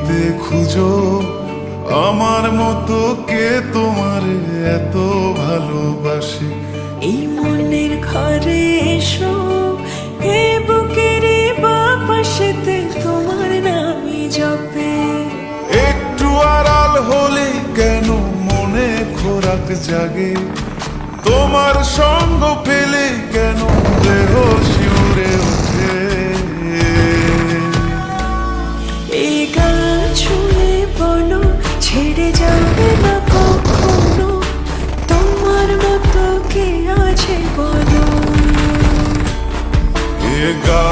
পৃথিবীতে খুঁজো আমার মতো কে তোমার এত ভালোবাসে। এই মনের ঘরে এসো, এ বুকের বাপাশেতে তোমার নামই জপে। একটু আড়াল হলে কেন মনে খোরাক জাগে, তোমার সঙ্গ পেলে কেন দেহ শিউরে ওঠে। এই গান ছুঁয়ে বলো ছেড়ে যাবে না কখনো, তোমার মতো কে আছে বলো। এ গা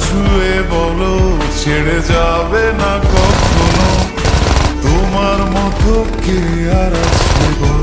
ছুঁয়ে বলো ছেড়ে যাবে না কখনো, তোমার মতো কে আর আছে বলো।